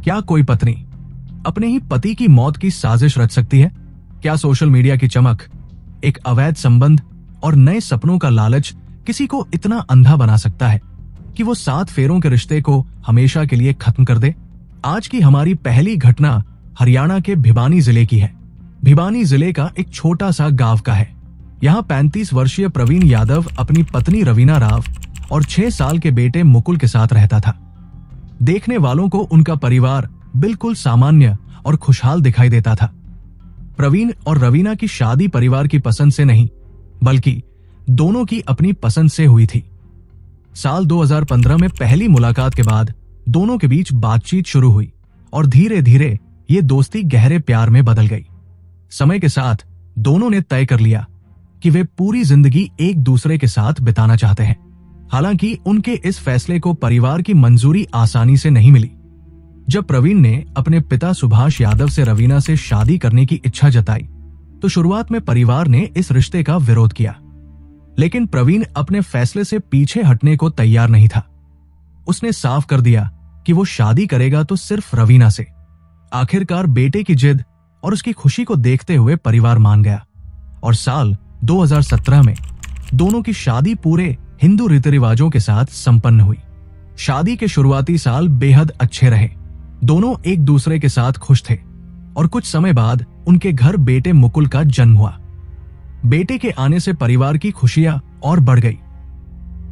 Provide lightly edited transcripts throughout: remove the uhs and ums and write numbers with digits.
क्या कोई पत्नी अपने ही पति की मौत की साजिश रच सकती है? क्या सोशल मीडिया की चमक, एक अवैध संबंध और नए सपनों का लालच किसी को इतना अंधा बना सकता है कि वो 7 फेरों के रिश्ते को हमेशा के लिए खत्म कर दे? आज की हमारी पहली घटना हरियाणा के भिवानी जिले की है। भिवानी जिले का एक छोटा सा गांव का है। यहाँ 35 वर्षीय प्रवीण यादव अपनी पत्नी रवीना राव और 6 साल के बेटे मुकुल के साथ रहता था। देखने वालों को उनका परिवार बिल्कुल सामान्य और खुशहाल दिखाई देता था। प्रवीण और रवीना की शादी परिवार की पसंद से नहीं, बल्कि दोनों की अपनी पसंद से हुई थी। साल 2015 में पहली मुलाकात के बाद दोनों के बीच बातचीत शुरू हुई और धीरे धीरे ये दोस्ती गहरे प्यार में बदल गई। समय के साथ दोनों ने तय कर लिया कि वे पूरी जिंदगी एक दूसरे के साथ बिताना चाहते हैं। हालांकि उनके इस फैसले को परिवार की मंजूरी आसानी से नहीं मिली। जब प्रवीण ने अपने पिता सुभाष यादव से रवीना से शादी करने की इच्छा जताई, तो शुरुआत में परिवार ने इस रिश्ते का विरोध किया। लेकिन प्रवीण अपने फैसले से पीछे हटने को तैयार नहीं था। उसने साफ कर दिया कि वो शादी करेगा तो सिर्फ रवीना से। आखिरकार बेटे की जिद और उसकी खुशी को देखते हुए परिवार मान गया और साल 2017 में दोनों की शादी पूरे हिंदू रीति रिवाजों के साथ संपन्न हुई। शादी के शुरुआती साल बेहद अच्छे रहे। दोनों एक दूसरे के साथ खुश थे और कुछ समय बाद उनके घर बेटे मुकुल का जन्म हुआ। बेटे के आने से परिवार की खुशियां और बढ़ गई।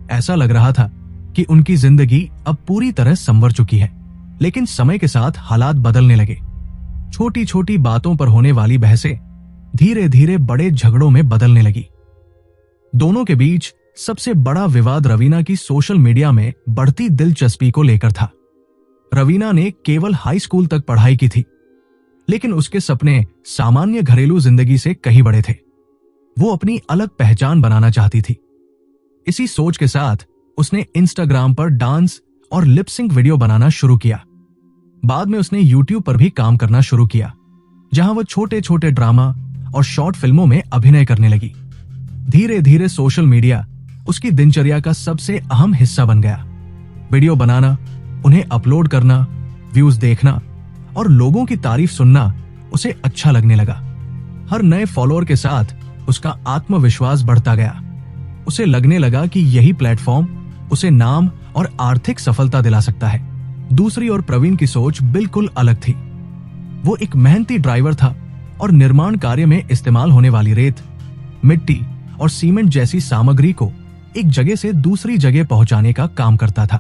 ऐसा लग रहा था कि उनकी जिंदगी अब पूरी तरह संवर चुकी है। लेकिन समय के साथ हालात बदलने लगे। छोटी छोटी बातों पर होने वाली बहसें धीरे धीरे बड़े झगड़ों में बदलने लगी। दोनों के बीच सबसे बड़ा विवाद रवीना की सोशल मीडिया में बढ़ती दिलचस्पी को लेकर था। रवीना ने केवल हाई स्कूल तक पढ़ाई की थी, लेकिन उसके सपने सामान्य घरेलू जिंदगी से कहीं बड़े थे। वो अपनी अलग पहचान बनाना चाहती थी। इसी सोच के साथ उसने इंस्टाग्राम पर डांस और लिप सिंक वीडियो बनाना शुरू किया। बाद में उसने यूट्यूब पर भी काम करना शुरू किया, जहां वो छोटे छोटे ड्रामा और शॉर्ट फिल्मों में अभिनय करने लगी। धीरे धीरे सोशल मीडिया उसकी दिनचर्या का सबसे अहम हिस्सा बन गया। वीडियो बनाना, उन्हें अपलोड करना, व्यूज देखना और लोगों की तारीफ सुनना उसे अच्छा लगने लगा। हर नए फॉलोअर के साथ उसका आत्मविश्वास बढ़ता गया। उसे लगने लगा कि यही प्लेटफॉर्म उसे नाम और आर्थिक सफलता दिला सकता है। दूसरी ओर प्रवीण की सोच बिल्कुल अलग थी। वो एक मेहनती ड्राइवर था और निर्माण कार्य में इस्तेमाल होने वाली रेत, मिट्टी और सीमेंट जैसी सामग्री को एक जगह से दूसरी जगह पहुंचाने का काम करता था।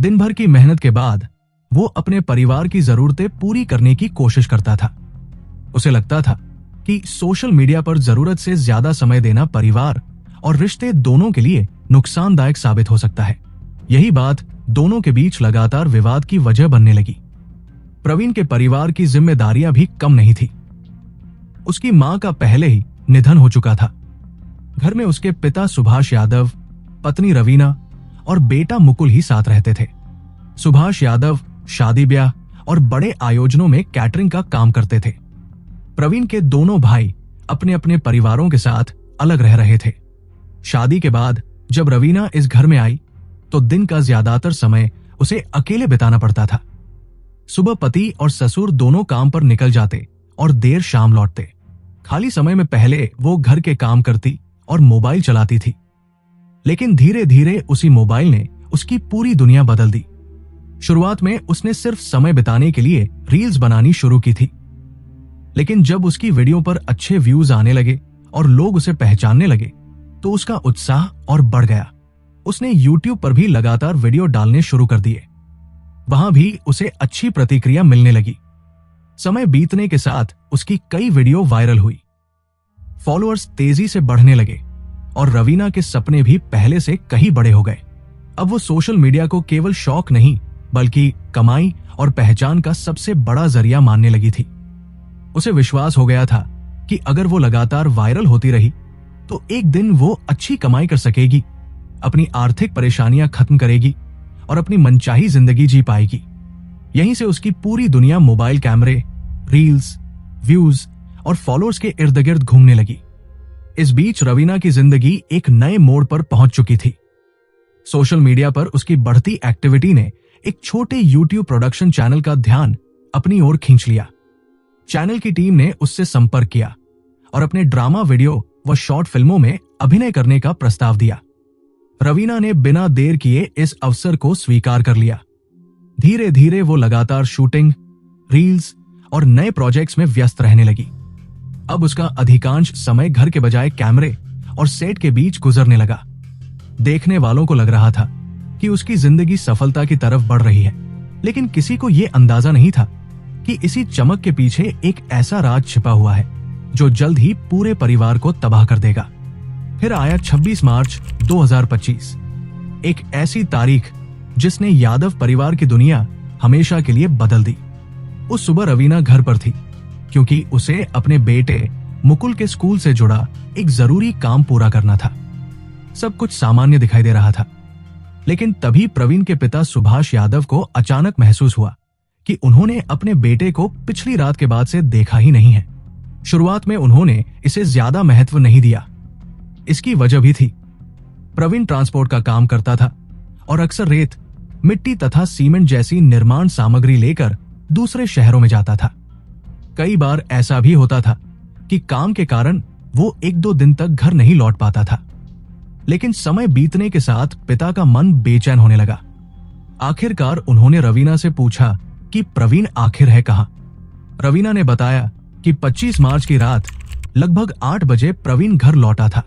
दिन भर की मेहनत के बाद वो अपने परिवार की जरूरतें पूरी करने की कोशिश करता था। उसे लगता था कि सोशल मीडिया पर जरूरत से ज्यादा समय देना परिवार और रिश्ते दोनों के लिए नुकसानदायक साबित हो सकता है। यही बात दोनों के बीच लगातार विवाद की वजह बनने लगी। प्रवीण के परिवार की जिम्मेदारियां भी कम नहीं थी। उसकी मां का पहले ही निधन हो चुका था। घर में उसके पिता सुभाष यादव, पत्नी रवीना और बेटा मुकुल ही साथ रहते थे। सुभाष यादव शादी ब्याह और बड़े आयोजनों में कैटरिंग का काम करते थे। प्रवीण के दोनों भाई अपने अपने परिवारों के साथ अलग रह रहे थे। शादी के बाद जब रवीना इस घर में आई तो दिन का ज्यादातर समय उसे अकेले बिताना पड़ता था। सुबह पति और ससुर दोनों काम पर निकल जाते और देर शाम लौटते। खाली समय में पहले वो घर के काम करती और मोबाइल चलाती थी, लेकिन धीरे धीरे उसी मोबाइल ने उसकी पूरी दुनिया बदल दी। शुरुआत में उसने सिर्फ समय बिताने के लिए रील्स बनानी शुरू की थी, लेकिन जब उसकी वीडियो पर अच्छे व्यूज आने लगे और लोग उसे पहचानने लगे तो उसका उत्साह और बढ़ गया। उसने यूट्यूब पर भी लगातार वीडियो डालने शुरू कर दिए। वहां भी उसे अच्छी प्रतिक्रिया मिलने लगी। समय बीतने के साथ उसकी कई वीडियो वायरल हुई। फॉलोअर्स तेजी से बढ़ने लगे और रवीना के सपने भी पहले से कहीं बड़े हो गए। अब वो सोशल मीडिया को केवल शौक नहीं, बल्कि कमाई और पहचान का सबसे बड़ा जरिया मानने लगी थी। उसे विश्वास हो गया था कि अगर वो लगातार वायरल होती रही तो एक दिन वो अच्छी कमाई कर सकेगी, अपनी आर्थिक परेशानियां खत्म करेगी और अपनी मनचाही जिंदगी जी पाएगी। यहीं से उसकी पूरी दुनिया मोबाइल कैमरे, रील्स, व्यूज और फॉलोअर्स के इर्द गिर्द घूमने लगी। इस बीच रवीना की जिंदगी एक नए मोड़ पर पहुंच चुकी थी। सोशल मीडिया पर उसकी बढ़ती एक्टिविटी ने एक छोटे यूट्यूब प्रोडक्शन चैनल का ध्यान अपनी ओर खींच लिया। चैनल की टीम ने उससे संपर्क किया और अपने ड्रामा वीडियो व शॉर्ट फिल्मों में अभिनय करने का प्रस्ताव दिया। रवीना ने बिना देर किए इस अवसर को स्वीकार कर लिया। धीरे धीरे वो लगातार शूटिंग, रील्स और नए प्रोजेक्ट्स में व्यस्त रहने लगी। अब उसका अधिकांश समय घर के बजाय कैमरे और सेट के बीच गुजरने लगा। देखने वालों को लग रहा था कि उसकी जिंदगी सफलता की तरफ बढ़ रही है, लेकिन किसी को यह अंदाजा नहीं था कि इसी चमक के पीछे एक ऐसा राज छिपा हुआ है जो जल्द ही पूरे परिवार को तबाह कर देगा। फिर आया 26 मार्च 2025, एक ऐसी तारीख जिसने यादव परिवार की दुनिया हमेशा के लिए बदल दी। उस सुबह रवीना घर पर थी क्योंकि उसे अपने बेटे मुकुल के स्कूल से जुड़ा एक जरूरी काम पूरा करना था। सब कुछ सामान्य दिखाई दे रहा था, लेकिन तभी प्रवीण के पिता सुभाष यादव को अचानक महसूस हुआ कि उन्होंने अपने बेटे को पिछली रात के बाद से देखा ही नहीं है। शुरुआत में उन्होंने इसे ज्यादा महत्व नहीं दिया। इसकी वजह भी थी। प्रवीण ट्रांसपोर्ट का काम करता था और अक्सर रेत, मिट्टी तथा सीमेंट जैसी निर्माण सामग्री लेकर दूसरे शहरों में जाता था। कई बार ऐसा भी होता था कि काम के कारण वो 1-2 दिन तक घर नहीं लौट पाता था। लेकिन समय बीतने के साथ पिता का मन बेचैन होने लगा। आखिरकार उन्होंने रवीना से पूछा कि प्रवीण आखिर है कहां। रवीना ने बताया कि 25 मार्च की रात लगभग 8 बजे प्रवीण घर लौटा था।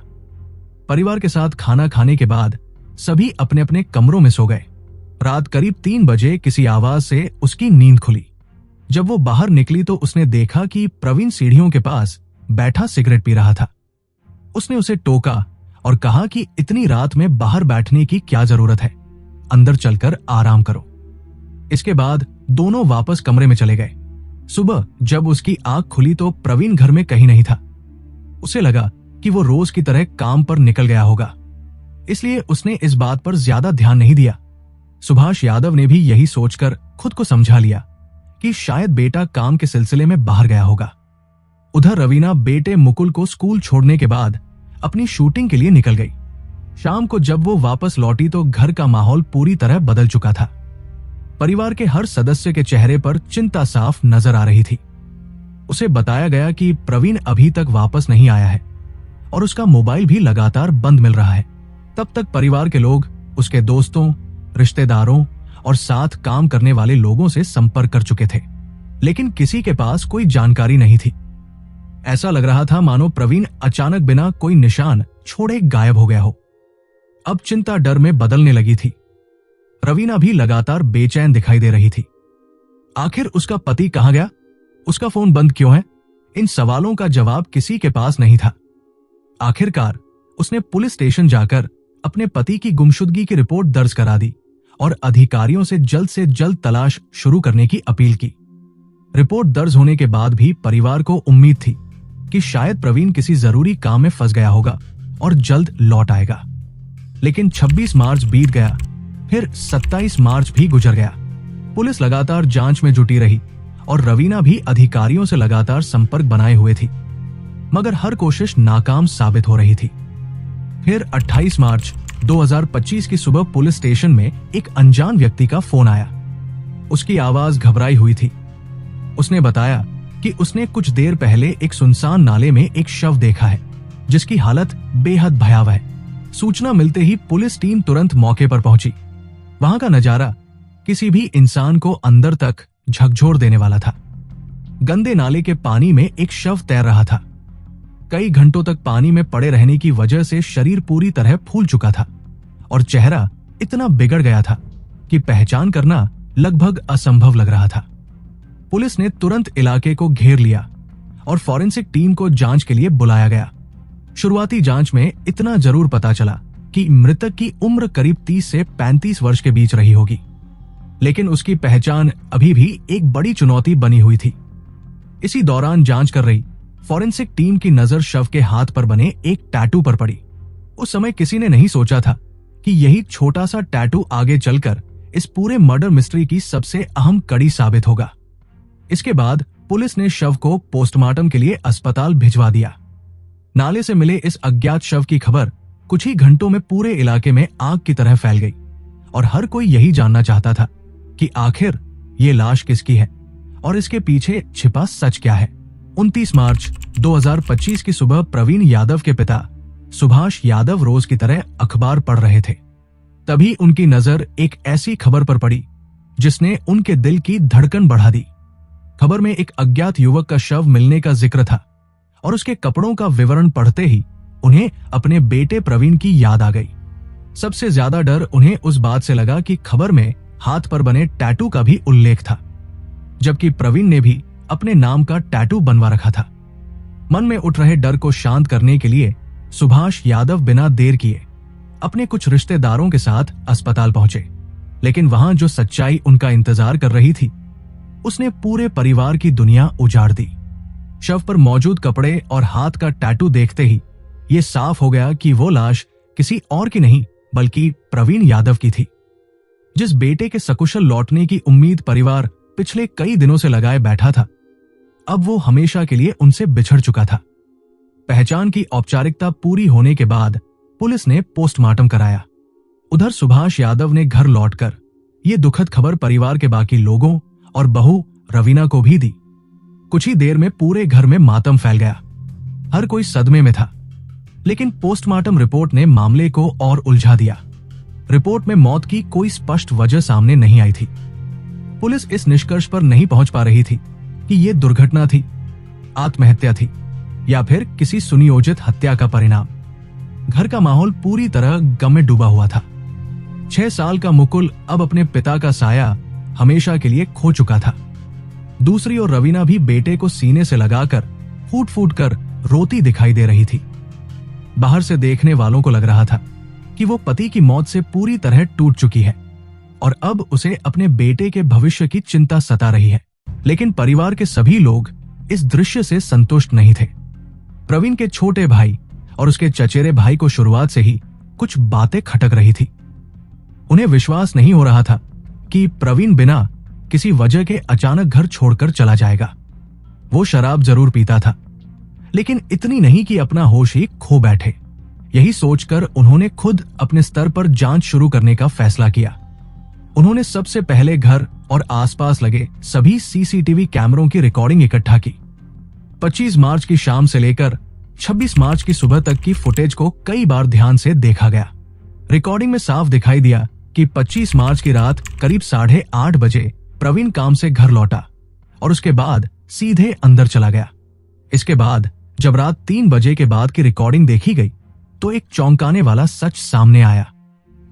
परिवार के साथ खाना खाने के बाद सभी अपने अपने कमरों में सो गए। रात करीब 3 बजे किसी आवाज से उसकी नींद खुली। जब वो बाहर निकली तो उसने देखा कि प्रवीण सीढ़ियों के पास बैठा सिगरेट पी रहा था। उसने उसे टोका और कहा कि इतनी रात में बाहर बैठने की क्या जरूरत है, अंदर चलकर आराम करो। इसके बाद दोनों वापस कमरे में चले गए। सुबह जब उसकी आंख खुली तो प्रवीण घर में कहीं नहीं था। उसे लगा कि वो रोज की तरह काम पर निकल गया होगा, इसलिए उसने इस बात पर ज्यादा ध्यान नहीं दिया। सुभाष यादव ने भी यही सोचकर खुद को समझा लिया कि शायद बेटा काम के सिलसिले में बाहर गया होगा। उधर रवीना बेटे मुकुल को स्कूल छोड़ने के बाद अपनी शूटिंग के लिए निकल गई। शाम को जब वो वापस लौटी तो घर का माहौल पूरी तरह बदल चुका था। परिवार के हर सदस्य के चेहरे पर चिंता साफ नजर आ रही थी। उसे बताया गया कि प्रवीण अभी तक वापस नहीं आया है और उसका मोबाइल भी लगातार बंद मिल रहा है। तब तक परिवार के लोग उसके दोस्तों, रिश्तेदारों और साथ काम करने वाले लोगों से संपर्क कर चुके थे, लेकिन किसी के पास कोई जानकारी नहीं थी। ऐसा लग रहा था मानो प्रवीण अचानक बिना कोई निशान छोड़े गायब हो गया हो। अब चिंता डर में बदलने लगी थी। रवीना भी लगातार बेचैन दिखाई दे रही थी। आखिर उसका पति कहां गया? उसका फोन बंद क्यों है? इन सवालों का जवाब किसी के पास नहीं था। आखिरकार उसने पुलिस स्टेशन जाकर अपने पति की गुमशुदगी की रिपोर्ट दर्ज करा दी और अधिकारियों से जल्द तलाश शुरू करने की अपील की। रिपोर्ट दर्ज होने के बाद भी परिवार को उम्मीद थी कि शायद प्रवीण किसी जरूरी काम में फंस गया होगा और जल्द लौट आएगा। लेकिन 26 मार्च बीत गया, फिर 27 मार्च भी गुजर गया। पुलिस लगातार जांच में जुटी रही और रवीना भी अधिकारियों से लगातार संपर्क बनाए हुए थी, मगर हर कोशिश नाकाम साबित हो रही थी। फिर 28 मार्च 2025 की सुबह पुलिस स्टेशन में एक अनजान व्यक्ति का फोन आया। उसकी आवाज घबराई हुई थी। उसने बताया कि उसने कुछ देर पहले एक सुनसान नाले में एक शव देखा है, जिसकी हालत बेहद भयावह है। सूचना मिलते ही पुलिस टीम तुरंत मौके पर पहुंची। वहां का नजारा किसी भी इंसान को अंदर तक झकझोर देने वाला था। गंदे नाले के पानी में एक शव तैर रहा था। कई घंटों तक पानी में पड़े रहने की वजह से शरीर पूरी तरह फूल चुका था और चेहरा इतना बिगड़ गया था कि पहचान करना लगभग असंभव लग रहा था। पुलिस ने तुरंत इलाके को घेर लिया और फॉरेंसिक टीम को जांच के लिए बुलाया गया। शुरुआती जांच में इतना जरूर पता चला कि मृतक की उम्र करीब 30 से 35 वर्ष के बीच रही होगी, लेकिन उसकी पहचान अभी भी एक बड़ी चुनौती बनी हुई थी। इसी दौरान जांच कर रही फॉरेंसिक टीम की नजर शव के हाथ पर बने एक टैटू पर पड़ी। उस समय किसी ने नहीं सोचा था कि यही छोटा सा टैटू आगे चलकर इस पूरे मर्डर मिस्ट्री की सबसे अहम कड़ी साबित होगा। इसके बाद पुलिस ने शव को पोस्टमार्टम के लिए अस्पताल भिजवा दिया। नाले से मिले इस अज्ञात शव की खबर कुछ ही घंटों में पूरे इलाके में आग की तरह फैल गई और हर कोई यही जानना चाहता था कि आखिर ये लाश किसकी है और इसके पीछे छिपा सच क्या है। 29 मार्च 2025 की सुबह प्रवीण यादव के पिता सुभाष यादव रोज की तरह अखबार पढ़ रहे थे। तभी उनकी नजर एक ऐसी खबर पर पड़ी जिसने उनके दिल की धड़कन बढ़ा दी। खबर में एक अज्ञात युवक का शव मिलने का जिक्र था और उसके कपड़ों का विवरण पढ़ते ही उन्हें अपने बेटे प्रवीण की याद आ गई। सबसे ज्यादा डर उन्हें उस बात से लगा कि खबर में हाथ पर बने टैटू का भी उल्लेख था, जबकि प्रवीण ने भी अपने नाम का टैटू बनवा रखा था। मन में उठ रहे डर को शांत करने के लिए सुभाष यादव बिना देर किए अपने कुछ रिश्तेदारों के साथ अस्पताल पहुंचे, लेकिन वहां जो सच्चाई उनका इंतजार कर रही थी उसने पूरे परिवार की दुनिया उजाड़ दी। शव पर मौजूद कपड़े और हाथ का टैटू देखते ही ये साफ हो गया कि वो लाश किसी और की नहीं बल्कि प्रवीण यादव की थी। जिस बेटे के सकुशल लौटने की उम्मीद परिवार पिछले कई दिनों से लगाए बैठा था, अब वो हमेशा के लिए उनसे बिछड़ चुका था। पहचान की औपचारिकता पूरी होने के बाद पुलिस ने पोस्टमार्टम कराया। उधर सुभाष यादव ने घर लौटकर ये दुखद खबर परिवार के बाकी लोगों और बहू रवीना को भी दी। कुछ ही देर में पूरे घर में मातम फैल गया। हर कोई सदमे में था, लेकिन पोस्टमार्टम रिपोर्ट ने मामले को और उलझा दिया। रिपोर्ट में मौत की कोई स्पष्ट वजह सामने नहीं आई थी। पुलिस इस निष्कर्ष पर नहीं पहुंच पा रही थी कि यह दुर्घटना थी, आत्महत्या थी या फिर किसी सुनियोजित हत्या का परिणाम। घर का माहौल पूरी तरह गम में डूबा हुआ था। 6 साल का मुकुल अब अपने पिता का साया हमेशा के लिए खो चुका था। दूसरी ओर रवीना भी बेटे को सीने से लगाकर फूट फूट कर रोती दिखाई दे रही थी। बाहर से देखने वालों को लग रहा था कि वो पति की मौत से पूरी तरह टूट चुकी है और अब उसे अपने बेटे के भविष्य की चिंता सता रही है। लेकिन परिवार के सभी लोग इस दृश्य से संतुष्ट नहीं थे। प्रवीण के छोटे भाई और उसके चचेरे भाई को शुरुआत से ही कुछ बातें खटक रही थी। उन्हें विश्वास नहीं हो रहा था कि प्रवीण बिना किसी वजह के अचानक घर छोड़कर चला जाएगा। वो शराब जरूर पीता था, लेकिन इतनी नहीं कि अपना होश ही खो बैठे। यही सोचकर उन्होंने खुद अपने स्तर पर जांच शुरू करने का फैसला किया। उन्होंने सबसे पहले घर और आसपास लगे सभी सीसीटीवी कैमरों की रिकॉर्डिंग इकट्ठा की। 25 मार्च की शाम से लेकर 26 मार्च की सुबह तक की फुटेज को कई बार ध्यान से देखा गया। रिकॉर्डिंग में साफ दिखाई दिया कि 25 मार्च की रात करीब 8:30 बजे प्रवीण काम से घर लौटा और उसके बाद सीधे अंदर चला गया। इसके बाद जब रात 3 बजे के बाद की रिकॉर्डिंग देखी गई तो एक चौंकाने वाला सच सामने आया।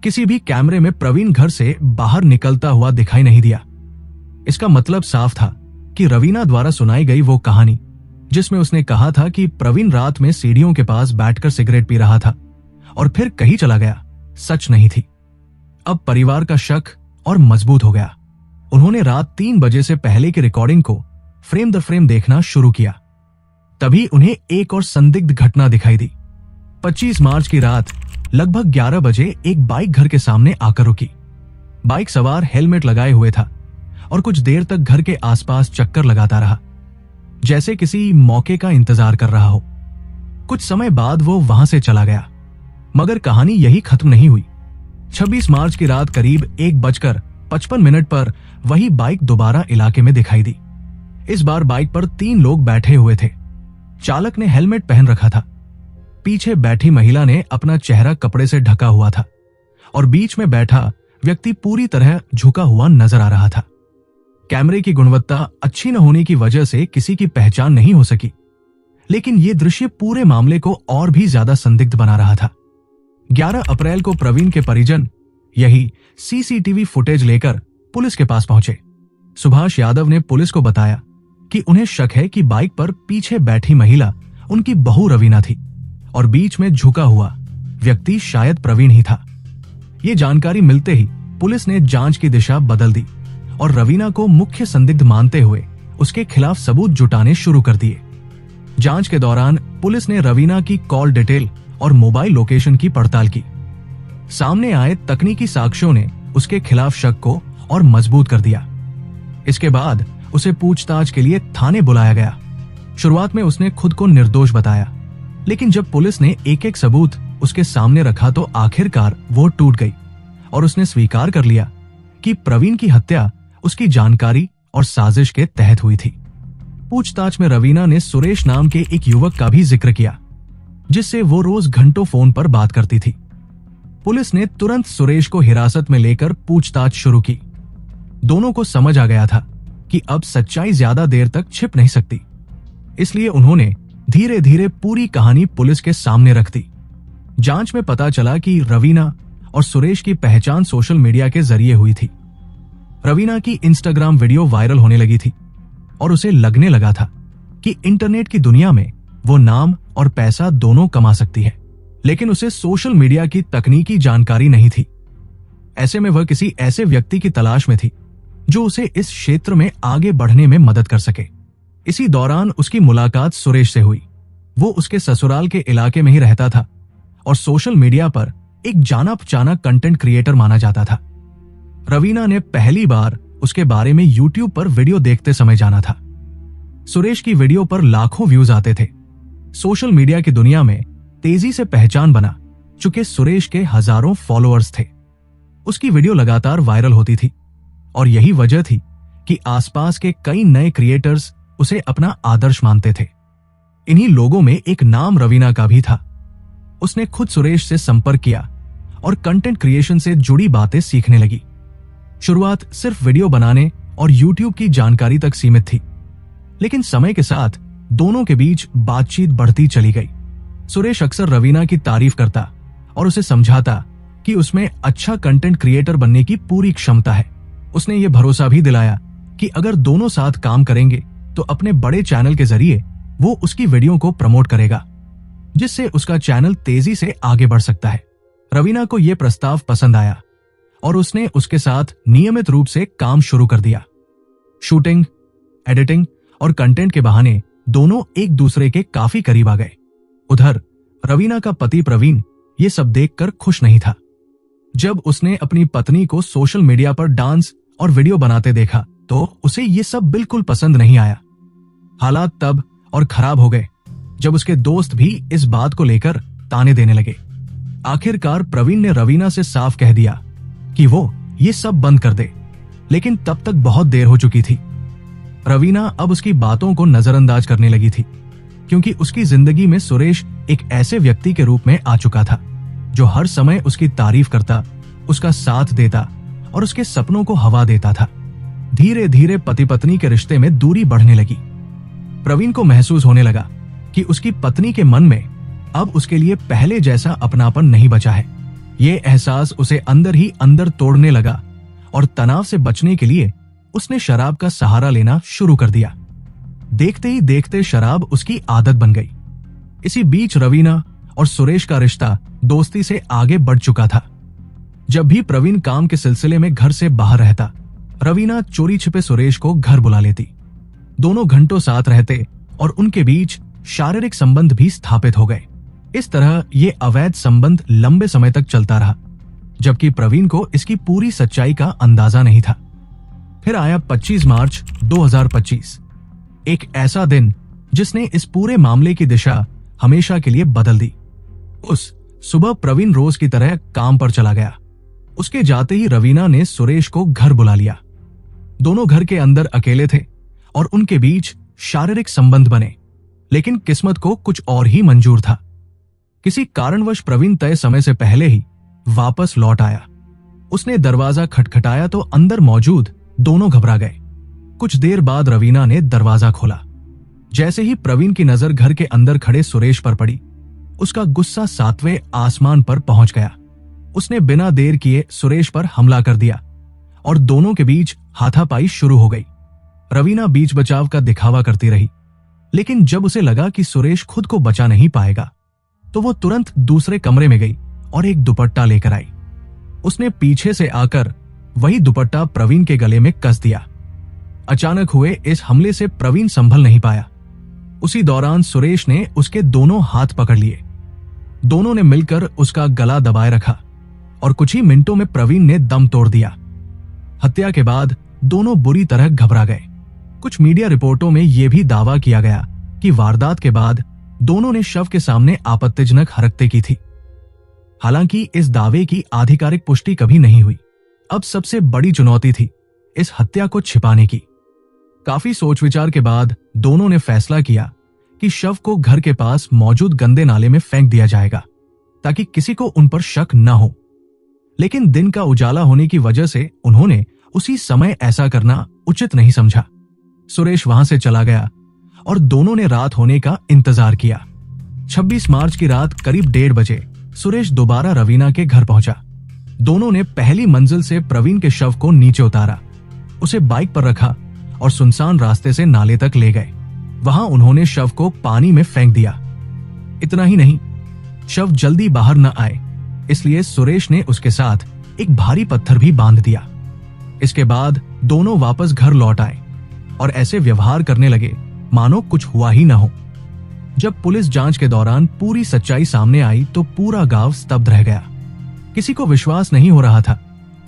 किसी भी कैमरे में प्रवीण घर से बाहर निकलता हुआ दिखाई नहीं दिया। इसका मतलब साफ था कि रवीना द्वारा सुनाई गई वो कहानी जिसमें उसने कहा था कि प्रवीण रात में सीढ़ियों के पास बैठकर सिगरेट पी रहा था और फिर कहीं चला गया, सच नहीं थी। अब परिवार का शक और मजबूत हो गया। उन्होंने रात 3 बजे से पहले की रिकॉर्डिंग को फ्रेम दर फ्रेम देखना शुरू किया। तभी उन्हें एक और संदिग्ध घटना दिखाई दी। 25 मार्च की रात लगभग 11 बजे एक बाइक घर के सामने आकर रुकी। बाइक सवार हेलमेट लगाए हुए था और कुछ देर तक घर के आसपास चक्कर लगाता रहा, जैसे किसी मौके का इंतजार कर रहा हो। कुछ समय बाद वो वहां से चला गया, मगर कहानी यही खत्म नहीं हुई। 26 मार्च की रात करीब 1:55 पर वही बाइक दोबारा इलाके में दिखाई दी। इस बार बाइक पर 3 लोग बैठे हुए थे। चालक ने हेलमेट पहन रखा था। पीछे बैठी महिला ने अपना चेहरा कपड़े से ढका हुआ था और बीच में बैठा व्यक्ति पूरी तरह झुका हुआ नजर आ रहा था। कैमरे की गुणवत्ता अच्छी न होने की वजह से किसी की पहचान नहीं हो सकी, लेकिन यह दृश्य पूरे मामले को और भी ज्यादा संदिग्ध बना रहा था। 11 अप्रैल को प्रवीण के परिजन यही सीसीटीवी फुटेज लेकर पुलिस के पास पहुंचे। सुभाष यादव ने पुलिस को बताया कि उन्हें शक है कि बाइक पर पीछे बैठी महिला उनकी बहू रवीना थी और बीच में झुका हुआ व्यक्ति शायद प्रवीण ही था। ये जानकारी मिलते ही पुलिस ने जांच की दिशा बदल दी और रवीना को मुख्य संदिग्ध मानते हुए उसके खिलाफ सबूत जुटाने शुरू कर दिए। जांच के दौरान पुलिस ने रवीना की कॉल डिटेल और मोबाइल लोकेशन की पड़ताल की। सामने आए तकनीकी साक्ष्यों ने उसके खिलाफ शक को और मजबूत कर दिया। इसके बाद उसे पूछताछ के लिए थाने बुलाया गया। शुरुआत में उसने खुद को निर्दोष बताया, लेकिन जब पुलिस ने एक एक सबूत उसके सामने रखा तो आखिरकार वो टूट गई और उसने स्वीकार कर लिया कि प्रवीण की हत्या उसकी जानकारी और साजिश के तहत हुई थी। पूछताछ में रवीना ने सुरेश नाम के एक युवक का भी जिक्र किया, जिससे वो रोज घंटों फोन पर बात करती थी। पुलिस ने तुरंत सुरेश को हिरासत में लेकर पूछताछ शुरू की। दोनों को समझ आ गया था कि अब सच्चाई ज्यादा देर तक छिप नहीं सकती, इसलिए उन्होंने धीरे धीरे पूरी कहानी पुलिस के सामने रख दी। जांच में पता चला कि रवीना और सुरेश की पहचान सोशल मीडिया के जरिए हुई थी। रवीना की इंस्टाग्राम वीडियो वायरल होने लगी थी और उसे लगने लगा था कि इंटरनेट की दुनिया में वो नाम और पैसा दोनों कमा सकती है, लेकिन उसे सोशल मीडिया की तकनीकी जानकारी नहीं थी। ऐसे में वह किसी ऐसे व्यक्ति की तलाश में थी जो उसे इस क्षेत्र में आगे बढ़ने में मदद कर सके। इसी दौरान उसकी मुलाकात सुरेश से हुई। वो उसके ससुराल के इलाके में ही रहता था और सोशल मीडिया पर एक जाना पहचाना कंटेंट क्रिएटर माना जाता था। रवीना ने पहली बार उसके बारे में यूट्यूब पर वीडियो देखते समय जाना था। सुरेश की वीडियो पर लाखों व्यूज आते थे। सोशल मीडिया की दुनिया में तेजी से पहचान बना चुके सुरेश के हजारों फॉलोअर्स थे। उसकी वीडियो लगातार वायरल होती थी और यही वजह थी कि आसपास के कई नए क्रिएटर्स उसे अपना आदर्श मानते थे। इन्हीं लोगों में एक नाम रवीना का भी था। उसने खुद सुरेश से संपर्क किया और कंटेंट क्रिएशन से जुड़ी बातें सीखने लगी। शुरुआत सिर्फ वीडियो बनाने और यूट्यूब की जानकारी तक सीमित थी, लेकिन समय के साथ दोनों के बीच बातचीत बढ़ती चली गई। सुरेश अक्सर रवीना की तारीफ करता और उसे समझाता कि उसमें अच्छा कंटेंट क्रिएटर बनने की पूरी क्षमता है। उसने ये भरोसा भी दिलाया कि अगर दोनों साथ काम करेंगे तो अपने बड़े चैनल के जरिए वो उसकी वीडियो को प्रमोट करेगा, जिससे उसका चैनल तेजी से आगे बढ़ सकता है। रवीना को यह प्रस्ताव पसंद आया और उसने उसके साथ नियमित रूप से काम शुरू कर दिया। शूटिंग, एडिटिंग और कंटेंट के बहाने दोनों एक दूसरे के काफी करीब आ गए। उधर रवीना का पति प्रवीण ये सब देखकर खुश नहीं था। जब उसने अपनी पत्नी को सोशल मीडिया पर डांस और वीडियो बनाते देखा तो उसे ये सब बिल्कुल पसंद नहीं आया। हालात तब और खराब हो गए जब उसके दोस्त भी इस बात को लेकर ताने देने लगे। आखिरकार प्रवीण ने रवीना से साफ कह दिया कि वो ये सब बंद कर दे, लेकिन तब तक बहुत देर हो चुकी थी। रवीना अब उसकी बातों को नजरअंदाज करने लगी थी, क्योंकि उसकी जिंदगी में सुरेश एक ऐसे व्यक्ति के रूप में आ चुका था जो हर समय उसकी तारीफ करता, उसका साथ देता और उसके सपनों को हवा देता था। धीरे धीरे पति पत्नी के रिश्ते में दूरी बढ़ने लगी। प्रवीण को महसूस होने लगा कि उसकी पत्नी के मन में अब उसके लिए पहले जैसा अपनापन नहीं बचा है। ये एहसास उसे अंदर ही अंदर तोड़ने लगा और तनाव से बचने के लिए उसने शराब का सहारा लेना शुरू कर दिया। देखते ही देखते शराब उसकी आदत बन गई। इसी बीच रवीना और सुरेश का रिश्ता दोस्ती से आगे बढ़ चुका था। जब भी प्रवीण काम के सिलसिले में घर से बाहर रहता, रवीना चोरी छिपे सुरेश को घर बुला लेती। दोनों घंटों साथ रहते और उनके बीच शारीरिक संबंध भी स्थापित हो गए। इस तरह ये अवैध संबंध लंबे समय तक चलता रहा, जबकि प्रवीण को इसकी पूरी सच्चाई का अंदाजा नहीं था। फिर आया 25 मार्च 2025, एक ऐसा दिन जिसने इस पूरे मामले की दिशा हमेशा के लिए बदल दी। उस सुबह प्रवीण रोज की तरह काम पर चला गया। उसके जाते ही रवीना ने सुरेश को घर बुला लिया। दोनों घर के अंदर अकेले थे और उनके बीच शारीरिक संबंध बने, लेकिन किस्मत को कुछ और ही मंजूर था। किसी कारणवश प्रवीण तय समय से पहले ही वापस लौट आया। उसने दरवाजा खटखटाया तो अंदर मौजूद दोनों घबरा गए। कुछ देर बाद रवीना ने दरवाजा खोला। जैसे ही प्रवीण की नजर घर के अंदर खड़े सुरेश पर पड़ी, उसका गुस्सा 7वें आसमान पर पहुंच गया। उसने बिना देर किए सुरेश पर हमला कर दिया और दोनों के बीच हाथापाई शुरू हो गई। रवीना बीच बचाव का दिखावा करती रही, लेकिन जब उसे लगा कि सुरेश खुद को बचा नहीं पाएगा तो वो तुरंत दूसरे कमरे में गई और एक दुपट्टा लेकर आई। उसने पीछे से आकर वही दुपट्टा प्रवीण के गले में कस दिया। अचानक हुए इस हमले से प्रवीण संभल नहीं पाया। उसी दौरान सुरेश ने उसके दोनों हाथ पकड़ लिए। दोनों ने मिलकर उसका गला दबाए रखा और कुछ ही मिनटों में प्रवीण ने दम तोड़ दिया। हत्या के बाद दोनों बुरी तरह घबरा गए। कुछ मीडिया रिपोर्टों में यह भी दावा किया गया कि वारदात के बाद दोनों ने शव के सामने आपत्तिजनक हरकतें की थी। हालांकि इस दावे की आधिकारिक पुष्टि कभी नहीं हुई। अब सबसे बड़ी चुनौती थी इस हत्या को छिपाने की। काफी सोच विचार के बाद दोनों ने फैसला किया कि शव को घर के पास मौजूद गंदे नाले में फेंक दिया जाएगा ताकि किसी को उन पर शक न हो। लेकिन दिन का उजाला होने की वजह से उन्होंने उसी समय ऐसा करना उचित नहीं समझा। सुरेश वहां से चला गया और दोनों ने रात होने का इंतजार किया। 26 मार्च की रात करीब 1:30 बजे सुरेश दोबारा रवीना के घर पहुंचा। दोनों ने पहली मंजिल से प्रवीण के शव को नीचे उतारा, उसे बाइक पर रखा और सुनसान रास्ते से नाले तक ले गए। वहां उन्होंने शव को पानी में फेंक दिया। इतना ही नहीं, शव जल्दी बाहर न आए इसलिए सुरेश ने उसके साथ एक भारी पत्थर भी बांध दिया। इसके बाद दोनों वापस घर लौट आए और ऐसे व्यवहार करने लगे मानो कुछ हुआ ही न हो। जब पुलिस जांच के दौरान पूरी सच्चाई सामने आई तो पूरा गांव स्तब्ध रह गया। किसी को विश्वास नहीं हो रहा था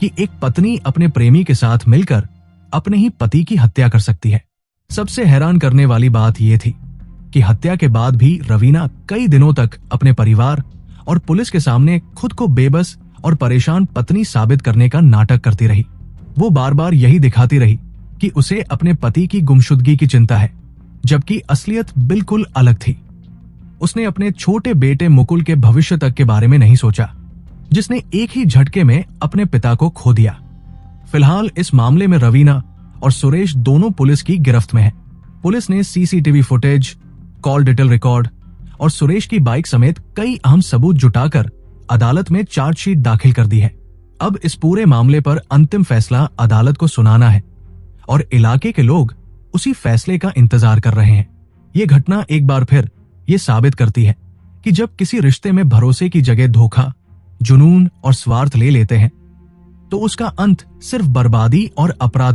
कि एक पत्नी अपने प्रेमी के साथ मिलकर अपने ही पति की हत्या कर सकती है। सबसे हैरान करने वाली बात यह थी कि हत्या के बाद भी रवीना कई दिनों तक अपने परिवार और पुलिस के सामने खुद को बेबस और परेशान पत्नी साबित करने का नाटक करती रही। वो बार बार यही दिखाती रही कि उसे अपने पति की गुमशुदगी की चिंता है, जबकि असलियत बिल्कुल अलग थी। उसने अपने छोटे बेटे मुकुल के भविष्य तक के बारे में नहीं सोचा, जिसने एक ही झटके में अपने पिता को खो दिया। फिलहाल इस मामले में रवीना और सुरेश दोनों पुलिस की गिरफ्त में हैं। पुलिस ने CCTV footage, call detail record और सुरेश की बाइक समेत कई अहम सबूत जुटाकर अदालत में चार्जशीट दाखिल कर दी है। अब इस पूरे मामले पर अंतिम फैसला अदालत को सुनाना है और इलाके के लोग उसी फैसले का इंतजार कर रहे हैं। ये घटना एक बार फिर ये साबित करती है कि जब किसी रिश्ते में भरोसे की जगह धोखा, जुनून और स्वार्थ ले लेते हैं तो उसका अंत सिर्फ बर्बादी और अपराध